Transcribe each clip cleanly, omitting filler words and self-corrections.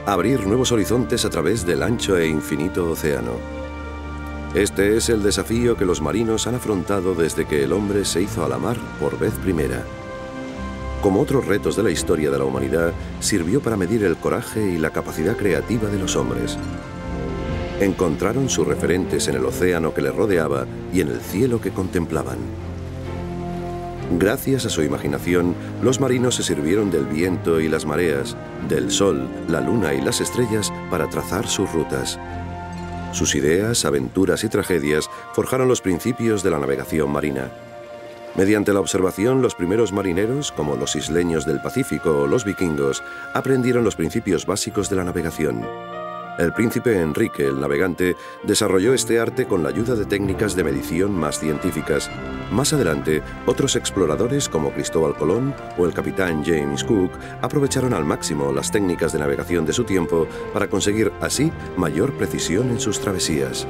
abrir nuevos horizontes a través del ancho e infinito océano. Este es el desafío que los marinos han afrontado desde que el hombre se hizo a la mar por vez primera. Como otros retos de la historia de la humanidad, sirvió para medir el coraje y la capacidad creativa de los hombres. Encontraron sus referentes en el océano que les rodeaba y en el cielo que contemplaban. Gracias a su imaginación, los marinos se sirvieron del viento y las mareas, del sol, la luna y las estrellas para trazar sus rutas. Sus ideas, aventuras y tragedias forjaron los principios de la navegación marina. Mediante la observación, los primeros marineros, como los isleños del Pacífico o los vikingos, aprendieron los principios básicos de la navegación. El príncipe Enrique el Navegante desarrolló este arte con la ayuda de técnicas de medición más científicas. Más adelante, otros exploradores como Cristóbal Colón o el capitán James Cook aprovecharon al máximo las técnicas de navegación de su tiempo para conseguir así mayor precisión en sus travesías.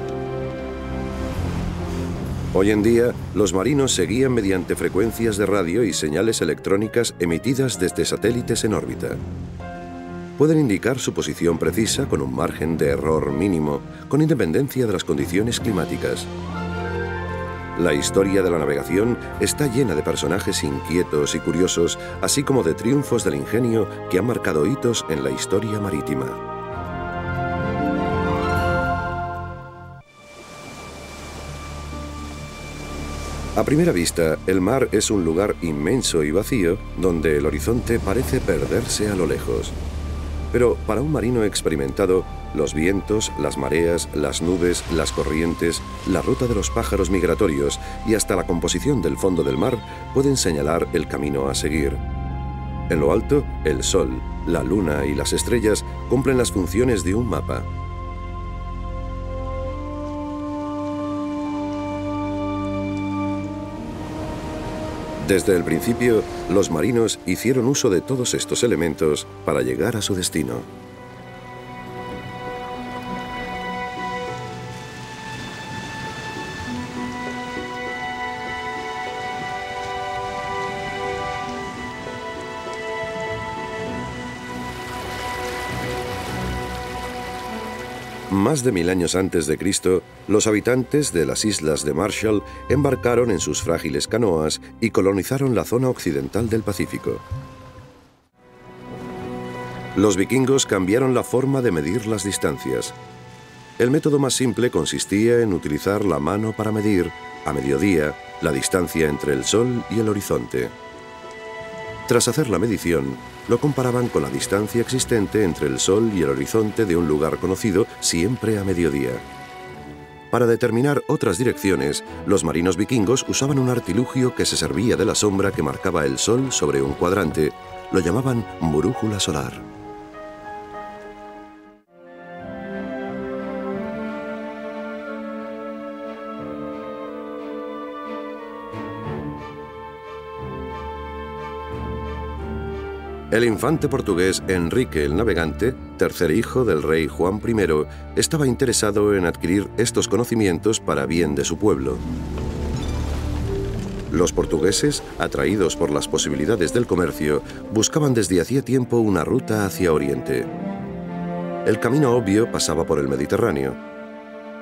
Hoy en día, los marinos se guían mediante frecuencias de radio y señales electrónicas emitidas desde satélites en órbita. Pueden indicar su posición precisa con un margen de error mínimo, con independencia de las condiciones climáticas. La historia de la navegación está llena de personajes inquietos y curiosos, así como de triunfos del ingenio que han marcado hitos en la historia marítima. A primera vista, el mar es un lugar inmenso y vacío, donde el horizonte parece perderse a lo lejos. Pero para un marino experimentado, los vientos, las mareas, las nubes, las corrientes, la ruta de los pájaros migratorios y hasta la composición del fondo del mar pueden señalar el camino a seguir. En lo alto, el sol, la luna y las estrellas cumplen las funciones de un mapa. Desde el principio, los marinos hicieron uso de todos estos elementos para llegar a su destino. Más de 1000 años antes de Cristo, los habitantes de las islas de Marshall embarcaron en sus frágiles canoas y colonizaron la zona occidental del Pacífico. Los vikingos cambiaron la forma de medir las distancias. El método más simple consistía en utilizar la mano para medir, a mediodía, la distancia entre el sol y el horizonte. Tras hacer la medición, lo comparaban con la distancia existente entre el sol y el horizonte de un lugar conocido siempre a mediodía. Para determinar otras direcciones, los marinos vikingos usaban un artilugio que se servía de la sombra que marcaba el sol sobre un cuadrante. Lo llamaban brújula solar. El infante portugués Enrique el Navegante, tercer hijo del rey Juan I, estaba interesado en adquirir estos conocimientos para bien de su pueblo. Los portugueses, atraídos por las posibilidades del comercio, buscaban desde hacía tiempo una ruta hacia Oriente. El camino obvio pasaba por el Mediterráneo.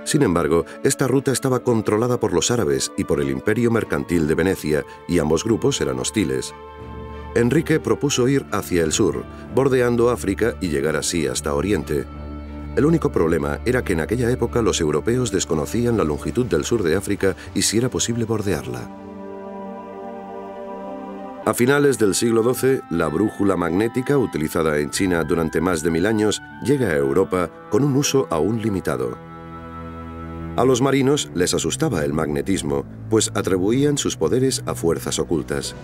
Sin embargo, esta ruta estaba controlada por los árabes y por el Imperio Mercantil de Venecia, y ambos grupos eran hostiles. Enrique propuso ir hacia el sur, bordeando África y llegar así hasta Oriente. El único problema era que en aquella época los europeos desconocían la longitud del sur de África y si era posible bordearla. A finales del siglo XII, la brújula magnética, utilizada en China durante más de 1000 años, llega a Europa con un uso aún limitado. A los marinos les asustaba el magnetismo, pues atribuían sus poderes a fuerzas ocultas.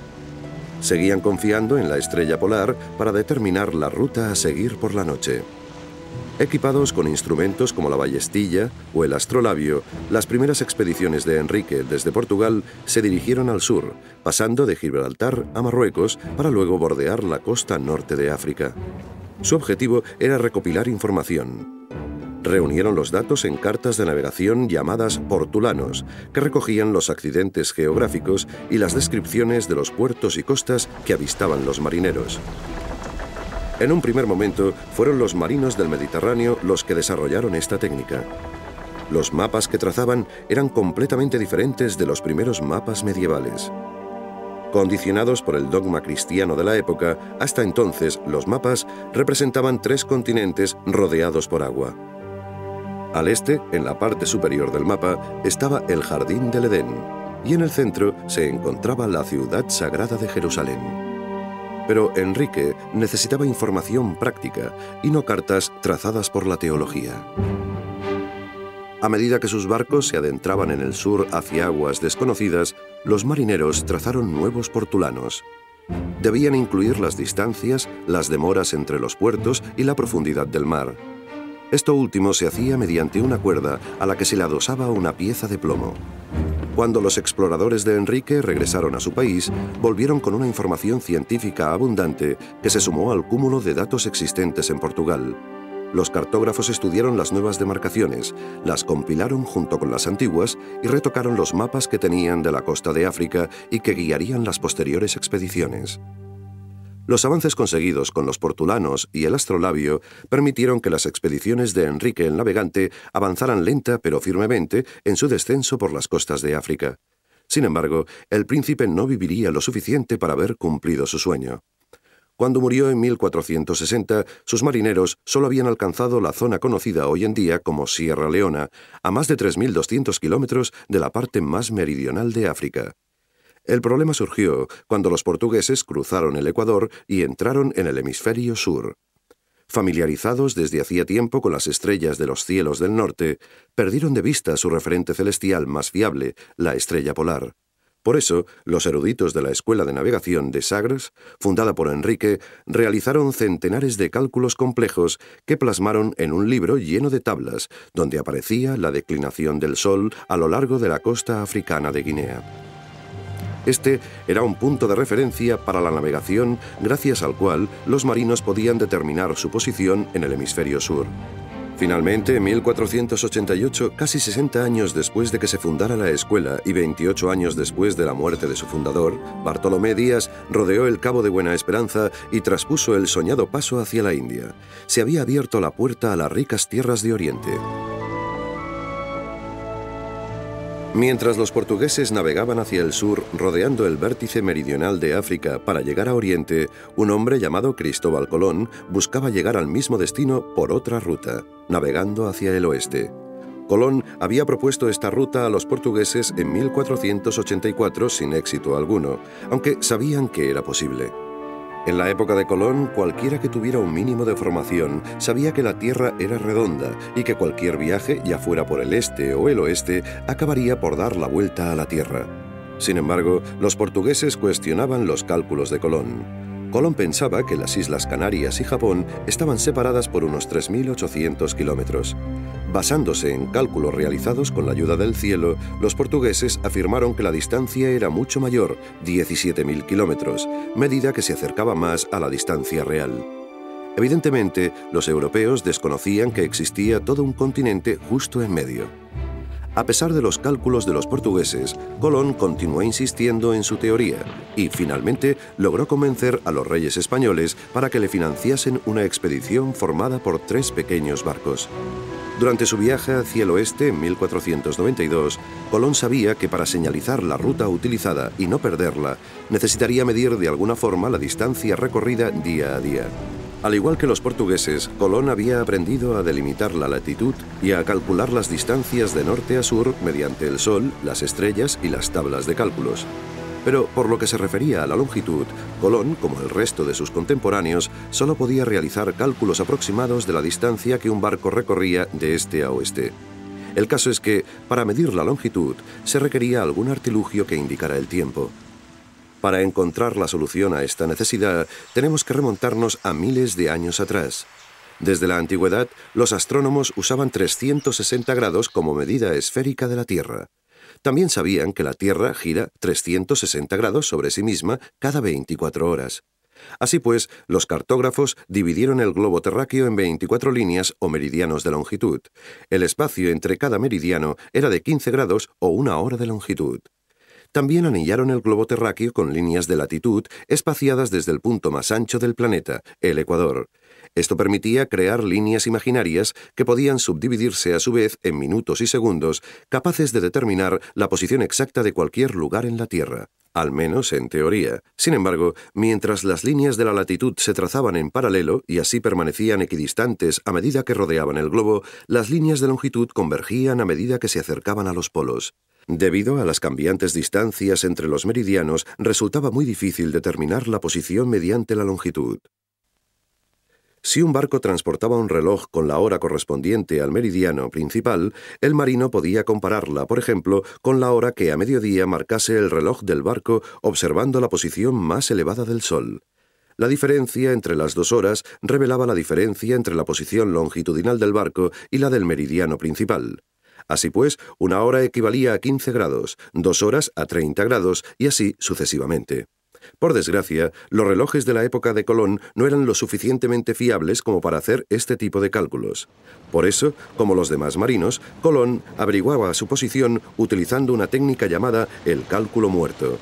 Seguían confiando en la estrella polar para determinar la ruta a seguir por la noche. Equipados con instrumentos como la ballestilla o el astrolabio, las primeras expediciones de Enrique desde Portugal se dirigieron al sur, pasando de Gibraltar a Marruecos para luego bordear la costa norte de África. Su objetivo era recopilar información. Reunieron los datos en cartas de navegación llamadas portulanos, que recogían los accidentes geográficos y las descripciones de los puertos y costas que avistaban los marineros. En un primer momento, fueron los marinos del Mediterráneo los que desarrollaron esta técnica. Los mapas que trazaban eran completamente diferentes de los primeros mapas medievales. Condicionados por el dogma cristiano de la época, hasta entonces los mapas representaban 3 continentes rodeados por agua. Al este, en la parte superior del mapa, estaba el Jardín del Edén, y en el centro se encontraba la ciudad sagrada de Jerusalén. Pero Enrique necesitaba información práctica y no cartas trazadas por la teología. A medida que sus barcos se adentraban en el sur hacia aguas desconocidas, los marineros trazaron nuevos portulanos. Debían incluir las distancias, las demoras entre los puertos y la profundidad del mar. Esto último se hacía mediante una cuerda a la que se le adosaba una pieza de plomo. Cuando los exploradores de Enrique regresaron a su país, volvieron con una información científica abundante que se sumó al cúmulo de datos existentes en Portugal. Los cartógrafos estudiaron las nuevas demarcaciones, las compilaron junto con las antiguas y retocaron los mapas que tenían de la costa de África y que guiarían las posteriores expediciones. Los avances conseguidos con los portulanos y el astrolabio permitieron que las expediciones de Enrique el Navegante avanzaran lenta pero firmemente en su descenso por las costas de África. Sin embargo, el príncipe no viviría lo suficiente para haber cumplido su sueño. Cuando murió en 1460, sus marineros solo habían alcanzado la zona conocida hoy en día como Sierra Leona, a más de 3.200 kilómetros de la parte más meridional de África. El problema surgió cuando los portugueses cruzaron el Ecuador y entraron en el hemisferio sur. Familiarizados desde hacía tiempo con las estrellas de los cielos del norte, perdieron de vista su referente celestial más fiable, la estrella polar. Por eso, los eruditos de la Escuela de Navegación de Sagres, fundada por Enrique, realizaron centenares de cálculos complejos que plasmaron en un libro lleno de tablas, donde aparecía la declinación del Sol a lo largo de la costa africana de Guinea. Este era un punto de referencia para la navegación gracias al cual los marinos podían determinar su posición en el hemisferio sur. Finalmente, en 1488, casi 60 años después de que se fundara la escuela y 28 años después de la muerte de su fundador, Bartolomé Díaz rodeó el Cabo de Buena Esperanza y traspuso el soñado paso hacia la India. Se había abierto la puerta a las ricas tierras de Oriente. Mientras los portugueses navegaban hacia el sur, rodeando el vértice meridional de África para llegar a Oriente, un hombre llamado Cristóbal Colón buscaba llegar al mismo destino por otra ruta, navegando hacia el oeste. Colón había propuesto esta ruta a los portugueses en 1484 sin éxito alguno, aunque sabían que era posible. En la época de Colón, cualquiera que tuviera un mínimo de formación sabía que la Tierra era redonda y que cualquier viaje, ya fuera por el este o el oeste, acabaría por dar la vuelta a la Tierra. Sin embargo, los portugueses cuestionaban los cálculos de Colón. Colón pensaba que las Islas Canarias y Japón estaban separadas por unos 3.800 kilómetros. Basándose en cálculos realizados con la ayuda del cielo, los portugueses afirmaron que la distancia era mucho mayor, 17.000 kilómetros, medida que se acercaba más a la distancia real. Evidentemente, los europeos desconocían que existía todo un continente justo en medio. A pesar de los cálculos de los portugueses, Colón continuó insistiendo en su teoría y, finalmente, logró convencer a los reyes españoles para que le financiasen una expedición formada por 3 pequeños barcos. Durante su viaje hacia el oeste en 1492, Colón sabía que para señalizar la ruta utilizada y no perderla, necesitaría medir de alguna forma la distancia recorrida día a día. Al igual que los portugueses, Colón había aprendido a delimitar la latitud y a calcular las distancias de norte a sur mediante el sol, las estrellas y las tablas de cálculos. Pero por lo que se refería a la longitud, Colón, como el resto de sus contemporáneos, solo podía realizar cálculos aproximados de la distancia que un barco recorría de este a oeste. El caso es que, para medir la longitud, se requería algún artilugio que indicara el tiempo. Para encontrar la solución a esta necesidad, tenemos que remontarnos a miles de años atrás. Desde la antigüedad, los astrónomos usaban 360 grados como medida esférica de la Tierra. También sabían que la Tierra gira 360 grados sobre sí misma cada 24 horas. Así pues, los cartógrafos dividieron el globo terráqueo en 24 líneas o meridianos de longitud. El espacio entre cada meridiano era de 15 grados o 1 hora de longitud. también anillaron el globo terráqueo con líneas de latitud espaciadas desde el punto más ancho del planeta, el ecuador. Esto permitía crear líneas imaginarias que podían subdividirse a su vez en minutos y segundos, capaces de determinar la posición exacta de cualquier lugar en la Tierra, al menos en teoría. Sin embargo, mientras las líneas de la latitud se trazaban en paralelo y así permanecían equidistantes a medida que rodeaban el globo, las líneas de longitud convergían a medida que se acercaban a los polos. Debido a las cambiantes distancias entre los meridianos, resultaba muy difícil determinar la posición mediante la longitud. Si un barco transportaba un reloj con la hora correspondiente al meridiano principal, el marino podía compararla, por ejemplo, con la hora que a mediodía marcase el reloj del barco observando la posición más elevada del sol. La diferencia entre las dos horas revelaba la diferencia entre la posición longitudinal del barco y la del meridiano principal. Así pues, una hora equivalía a 15 grados, 2 horas a 30 grados y así sucesivamente. Por desgracia, los relojes de la época de Colón no eran lo suficientemente fiables como para hacer este tipo de cálculos. Por eso, como los demás marinos, Colón averiguaba su posición utilizando una técnica llamada el cálculo muerto.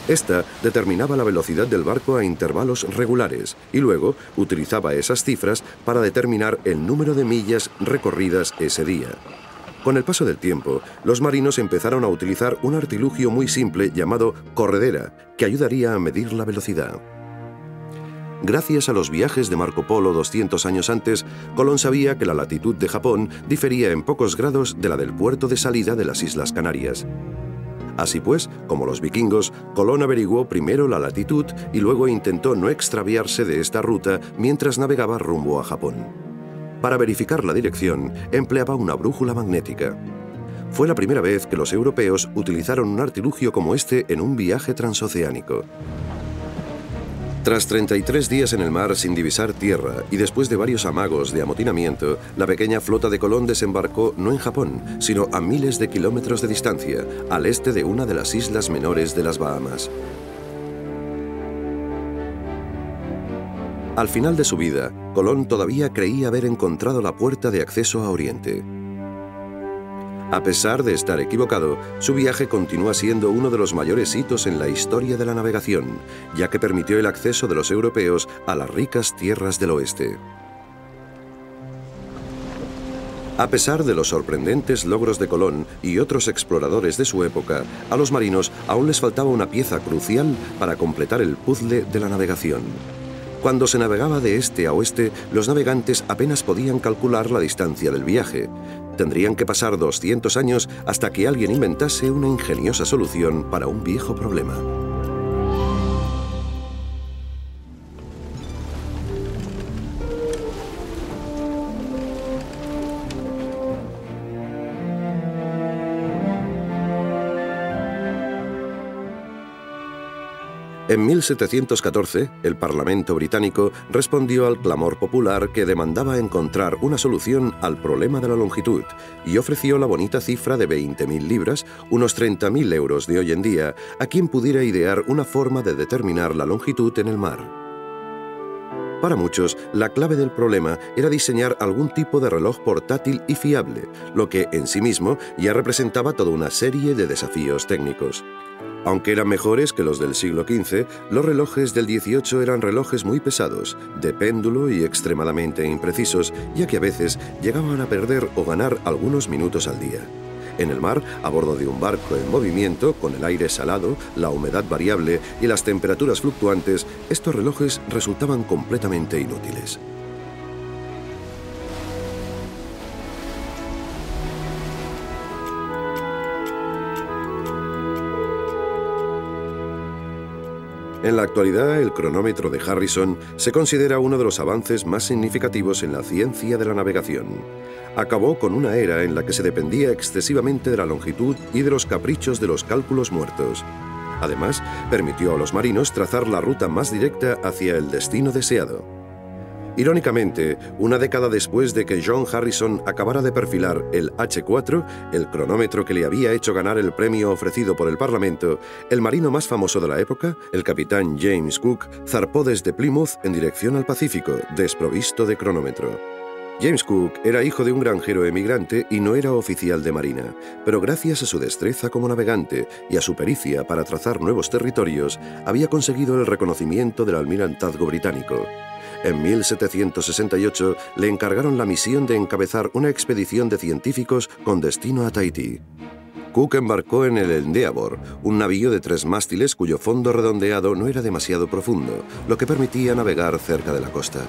Esta determinaba la velocidad del barco a intervalos regulares y luego utilizaba esas cifras para determinar el número de millas recorridas ese día. Con el paso del tiempo, los marinos empezaron a utilizar un artilugio muy simple llamado corredera, que ayudaría a medir la velocidad. Gracias a los viajes de Marco Polo 200 años antes, Colón sabía que la latitud de Japón difería en pocos grados de la del puerto de salida de las Islas Canarias. Así pues, como los vikingos, Colón averiguó primero la latitud y luego intentó no extraviarse de esta ruta mientras navegaba rumbo a Japón. Para verificar la dirección, empleaba una brújula magnética. Fue la primera vez que los europeos utilizaron un artilugio como este en un viaje transoceánico. Tras 33 días en el mar sin divisar tierra y después de varios amagos de amotinamiento, la pequeña flota de Colón desembarcó no en Japón, sino a miles de kilómetros de distancia, al este de una de las islas menores de las Bahamas. Al final de su vida, Colón todavía creía haber encontrado la puerta de acceso a Oriente. A pesar de estar equivocado, su viaje continúa siendo uno de los mayores hitos en la historia de la navegación, ya que permitió el acceso de los europeos a las ricas tierras del oeste. A pesar de los sorprendentes logros de Colón y otros exploradores de su época, a los marinos aún les faltaba una pieza crucial para completar el puzzle de la navegación. Cuando se navegaba de este a oeste, los navegantes apenas podían calcular la distancia del viaje. Tendrían que pasar 200 años hasta que alguien inventase una ingeniosa solución para un viejo problema. En 1714, el Parlamento británico respondió al clamor popular que demandaba encontrar una solución al problema de la longitud y ofreció la bonita cifra de 20.000 libras, unos 30.000 euros de hoy en día, a quien pudiera idear una forma de determinar la longitud en el mar. Para muchos, la clave del problema era diseñar algún tipo de reloj portátil y fiable, lo que en sí mismo ya representaba toda una serie de desafíos técnicos. Aunque eran mejores que los del siglo XV, los relojes del XVIII eran relojes muy pesados, de péndulo y extremadamente imprecisos, ya que a veces llegaban a perder o ganar algunos minutos al día. En el mar, a bordo de un barco en movimiento, con el aire salado, la humedad variable y las temperaturas fluctuantes, estos relojes resultaban completamente inútiles. En la actualidad, el cronómetro de Harrison se considera uno de los avances más significativos en la ciencia de la navegación. Acabó con una era en la que se dependía excesivamente de la longitud y de los caprichos de los cálculos muertos. Además, permitió a los marinos trazar la ruta más directa hacia el destino deseado. Irónicamente, una década después de que John Harrison acabara de perfilar el H4, el cronómetro que le había hecho ganar el premio ofrecido por el Parlamento, el marino más famoso de la época, el capitán James Cook, zarpó desde Plymouth en dirección al Pacífico, desprovisto de cronómetro. James Cook era hijo de un granjero emigrante y no era oficial de marina, pero gracias a su destreza como navegante y a su pericia para trazar nuevos territorios, había conseguido el reconocimiento del almirantazgo británico. En 1768 le encargaron la misión de encabezar una expedición de científicos con destino a Tahití. Cook embarcó en el Endeavour, un navío de 3 mástiles cuyo fondo redondeado no era demasiado profundo, lo que permitía navegar cerca de la costa.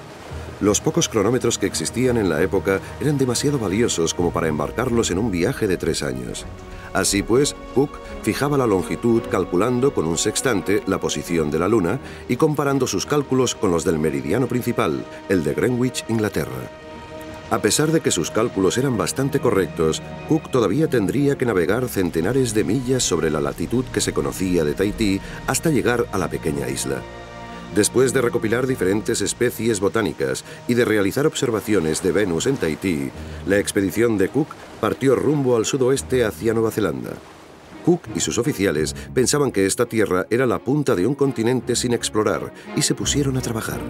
Los pocos cronómetros que existían en la época eran demasiado valiosos como para embarcarlos en un viaje de 3 años. Así pues, Cook fijaba la longitud calculando con un sextante la posición de la Luna y comparando sus cálculos con los del meridiano principal, el de Greenwich, Inglaterra. A pesar de que sus cálculos eran bastante correctos, Cook todavía tendría que navegar centenares de millas sobre la latitud que se conocía de Tahití hasta llegar a la pequeña isla. Después de recopilar diferentes especies botánicas y de realizar observaciones de Venus en Tahití, la expedición de Cook partió rumbo al sudoeste hacia Nueva Zelanda. Cook y sus oficiales pensaban que esta tierra era la punta de un continente sin explorar y se pusieron a trabajar.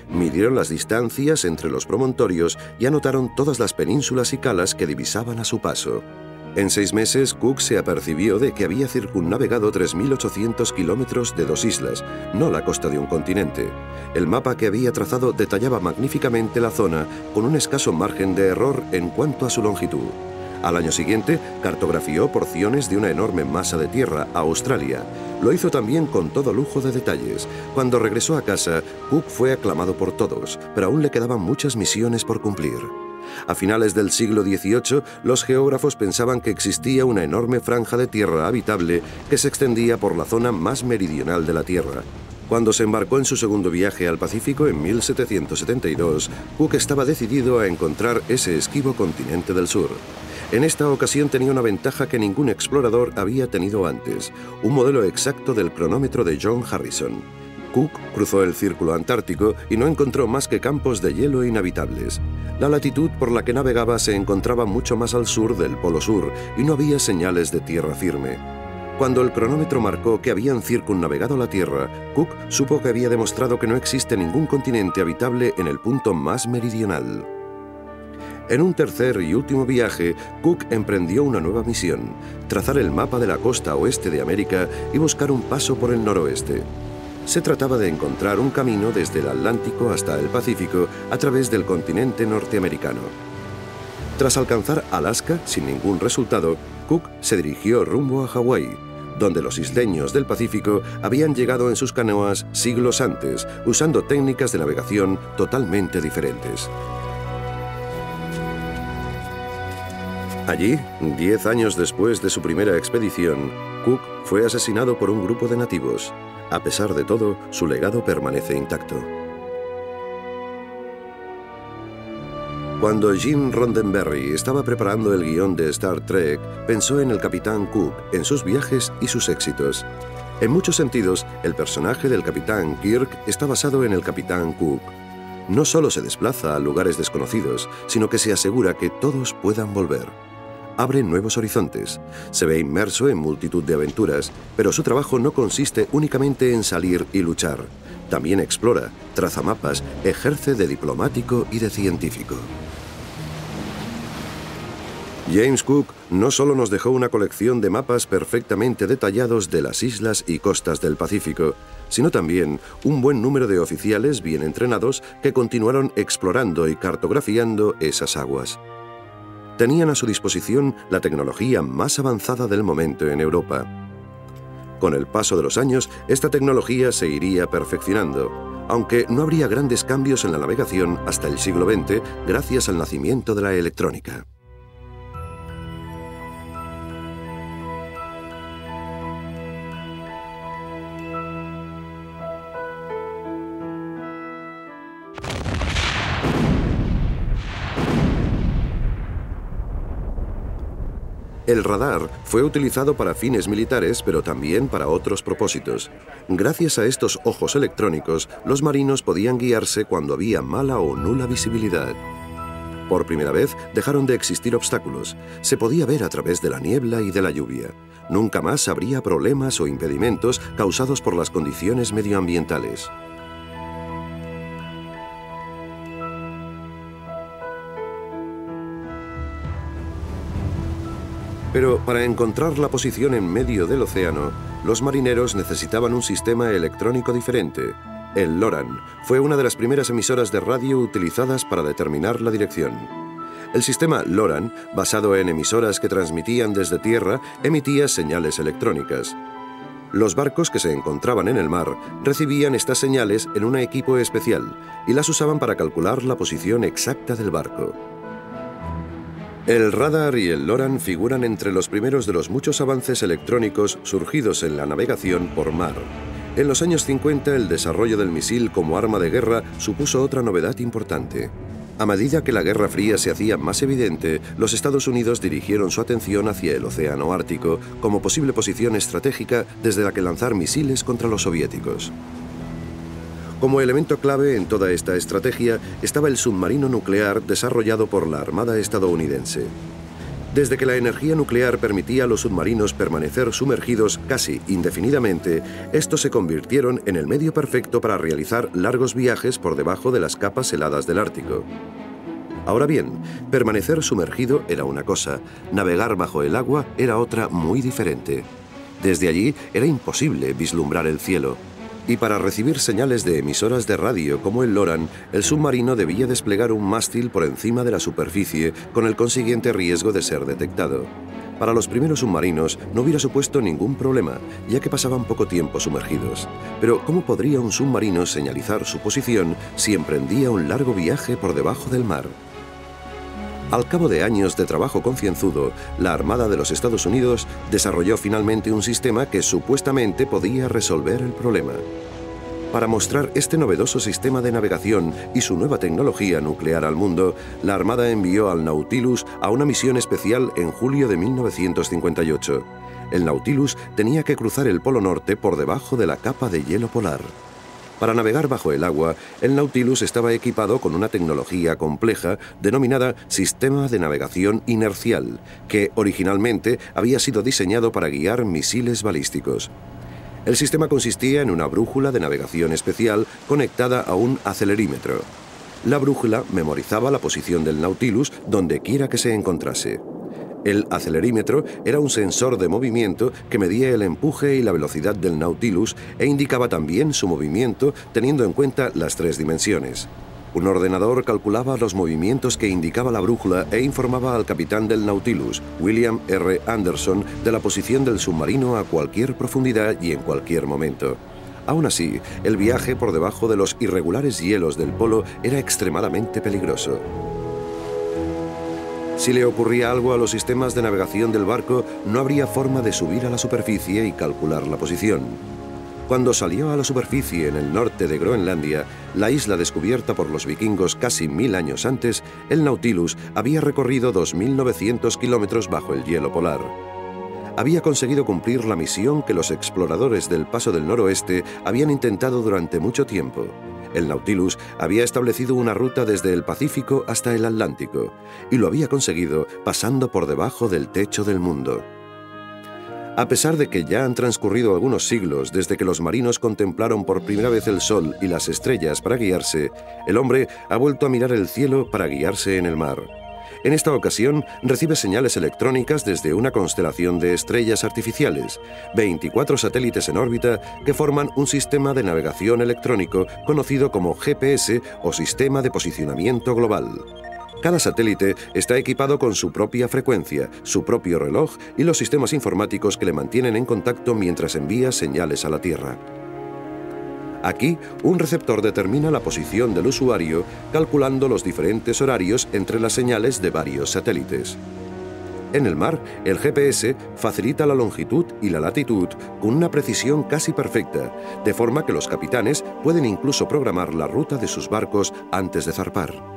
Midieron las distancias entre los promontorios y anotaron todas las penínsulas y calas que divisaban a su paso. En 6 meses, Cook se apercibió de que había circunnavegado 3.800 kilómetros de 2 islas, no la costa de un continente. El mapa que había trazado detallaba magníficamente la zona con un escaso margen de error en cuanto a su longitud. Al año siguiente, cartografió porciones de una enorme masa de tierra, Australia. Lo hizo también con todo lujo de detalles. Cuando regresó a casa, Cook fue aclamado por todos, pero aún le quedaban muchas misiones por cumplir. A finales del siglo XVIII, los geógrafos pensaban que existía una enorme franja de tierra habitable que se extendía por la zona más meridional de la Tierra. Cuando se embarcó en su segundo viaje al Pacífico en 1772, Cook estaba decidido a encontrar ese esquivo continente del sur. En esta ocasión tenía una ventaja que ningún explorador había tenido antes, un modelo exacto del cronómetro de John Harrison. Cook cruzó el círculo antártico y no encontró más que campos de hielo inhabitables. La latitud por la que navegaba se encontraba mucho más al sur del Polo Sur y no había señales de tierra firme. Cuando el cronómetro marcó que habían circunnavegado la Tierra, Cook supo que había demostrado que no existe ningún continente habitable en el punto más meridional. En un tercer y último viaje, Cook emprendió una nueva misión: trazar el mapa de la costa oeste de América y buscar un paso por el noroeste. Se trataba de encontrar un camino desde el Atlántico hasta el Pacífico a través del continente norteamericano. Tras alcanzar Alaska sin ningún resultado, Cook se dirigió rumbo a Hawái, donde los isleños del Pacífico habían llegado en sus canoas siglos antes, usando técnicas de navegación totalmente diferentes. Allí, 10 años después de su primera expedición, Cook fue asesinado por un grupo de nativos. A pesar de todo, su legado permanece intacto. Cuando Gene Roddenberry estaba preparando el guión de Star Trek, pensó en el Capitán Cook, en sus viajes y sus éxitos. En muchos sentidos, el personaje del Capitán Kirk está basado en el Capitán Cook. No solo se desplaza a lugares desconocidos, sino que se asegura que todos puedan volver. Abre nuevos horizontes, se ve inmerso en multitud de aventuras, pero su trabajo no consiste únicamente en salir y luchar. También explora, traza mapas, ejerce de diplomático y de científico. James Cook no solo nos dejó una colección de mapas perfectamente detallados de las islas y costas del Pacífico, sino también un buen número de oficiales bien entrenados que continuaron explorando y cartografiando esas aguas. Tenían a su disposición la tecnología más avanzada del momento en Europa. Con el paso de los años, esta tecnología se iría perfeccionando, aunque no habría grandes cambios en la navegación hasta el siglo XX gracias al nacimiento de la electrónica. El radar fue utilizado para fines militares, pero también para otros propósitos. Gracias a estos ojos electrónicos, los marinos podían guiarse cuando había mala o nula visibilidad. Por primera vez dejaron de existir obstáculos. Se podía ver a través de la niebla y de la lluvia. Nunca más habría problemas o impedimentos causados por las condiciones medioambientales. Pero para encontrar la posición en medio del océano, los marineros necesitaban un sistema electrónico diferente. El LORAN fue una de las primeras emisoras de radio utilizadas para determinar la dirección. El sistema LORAN, basado en emisoras que transmitían desde tierra, emitía señales electrónicas. Los barcos que se encontraban en el mar recibían estas señales en un equipo especial y las usaban para calcular la posición exacta del barco. El radar y el LORAN figuran entre los primeros de los muchos avances electrónicos surgidos en la navegación por mar. En los años 50, el desarrollo del misil como arma de guerra supuso otra novedad importante. A medida que la Guerra Fría se hacía más evidente, los Estados Unidos dirigieron su atención hacia el Océano Ártico como posible posición estratégica desde la que lanzar misiles contra los soviéticos. Como elemento clave en toda esta estrategia estaba el submarino nuclear desarrollado por la Armada estadounidense. Desde que la energía nuclear permitía a los submarinos permanecer sumergidos casi indefinidamente, estos se convirtieron en el medio perfecto para realizar largos viajes por debajo de las capas heladas del Ártico. Ahora bien, permanecer sumergido era una cosa, navegar bajo el agua era otra muy diferente. Desde allí era imposible vislumbrar el cielo. Y para recibir señales de emisoras de radio como el LORAN, el submarino debía desplegar un mástil por encima de la superficie con el consiguiente riesgo de ser detectado. Para los primeros submarinos no hubiera supuesto ningún problema, ya que pasaban poco tiempo sumergidos. Pero ¿cómo podría un submarino señalizar su posición si emprendía un largo viaje por debajo del mar? Al cabo de años de trabajo concienzudo, la Armada de los Estados Unidos desarrolló finalmente un sistema que supuestamente podía resolver el problema. Para mostrar este novedoso sistema de navegación y su nueva tecnología nuclear al mundo, la Armada envió al Nautilus a una misión especial en julio de 1958. El Nautilus tenía que cruzar el Polo Norte por debajo de la capa de hielo polar. Para navegar bajo el agua, el Nautilus estaba equipado con una tecnología compleja denominada Sistema de Navegación Inercial, que originalmente había sido diseñado para guiar misiles balísticos. El sistema consistía en una brújula de navegación especial conectada a un acelerímetro. La brújula memorizaba la posición del Nautilus donde quiera que se encontrase. El acelerímetro era un sensor de movimiento que medía el empuje y la velocidad del Nautilus e indicaba también su movimiento teniendo en cuenta las tres dimensiones. Un ordenador calculaba los movimientos que indicaba la brújula e informaba al capitán del Nautilus, William R. Anderson, de la posición del submarino a cualquier profundidad y en cualquier momento. Aún así, el viaje por debajo de los irregulares hielos del polo era extremadamente peligroso. Si le ocurría algo a los sistemas de navegación del barco, no habría forma de subir a la superficie y calcular la posición. Cuando salió a la superficie en el norte de Groenlandia, la isla descubierta por los vikingos casi 1000 años antes, el Nautilus había recorrido 2.900 kilómetros bajo el hielo polar. Había conseguido cumplir la misión que los exploradores del Paso del Noroeste habían intentado durante mucho tiempo. El Nautilus había establecido una ruta desde el Pacífico hasta el Atlántico, y lo había conseguido pasando por debajo del techo del mundo. A pesar de que ya han transcurrido algunos siglos desde que los marinos contemplaron por primera vez el sol y las estrellas para guiarse, el hombre ha vuelto a mirar el cielo para guiarse en el mar. En esta ocasión recibe señales electrónicas desde una constelación de estrellas artificiales, 24 satélites en órbita que forman un sistema de navegación electrónico conocido como GPS o Sistema de Posicionamiento Global. Cada satélite está equipado con su propia frecuencia, su propio reloj y los sistemas informáticos que le mantienen en contacto mientras envía señales a la Tierra. Aquí, un receptor determina la posición del usuario calculando los diferentes horarios entre las señales de varios satélites. En el mar, el GPS facilita la longitud y la latitud con una precisión casi perfecta, de forma que los capitanes pueden incluso programar la ruta de sus barcos antes de zarpar.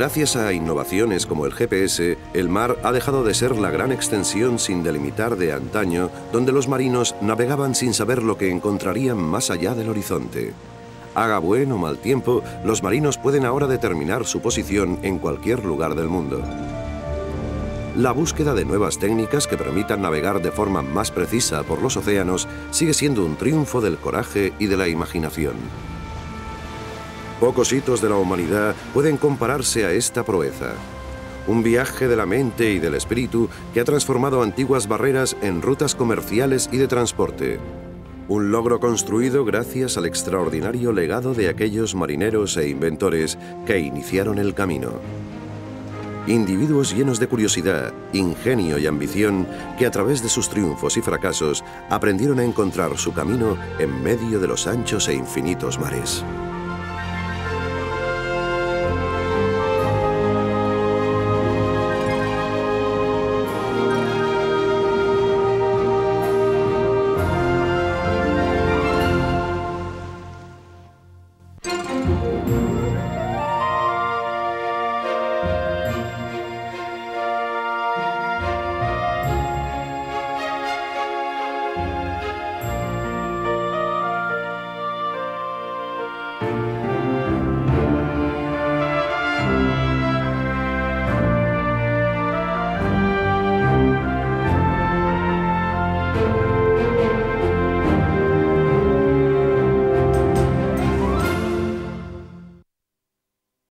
Gracias a innovaciones como el GPS, el mar ha dejado de ser la gran extensión sin delimitar de antaño, donde los marinos navegaban sin saber lo que encontrarían más allá del horizonte. Haga buen o mal tiempo, los marinos pueden ahora determinar su posición en cualquier lugar del mundo. La búsqueda de nuevas técnicas que permitan navegar de forma más precisa por los océanos sigue siendo un triunfo del coraje y de la imaginación. Pocos hitos de la humanidad pueden compararse a esta proeza. Un viaje de la mente y del espíritu que ha transformado antiguas barreras en rutas comerciales y de transporte. Un logro construido gracias al extraordinario legado de aquellos marineros e inventores que iniciaron el camino. Individuos llenos de curiosidad, ingenio y ambición que a través de sus triunfos y fracasos aprendieron a encontrar su camino en medio de los anchos e infinitos mares.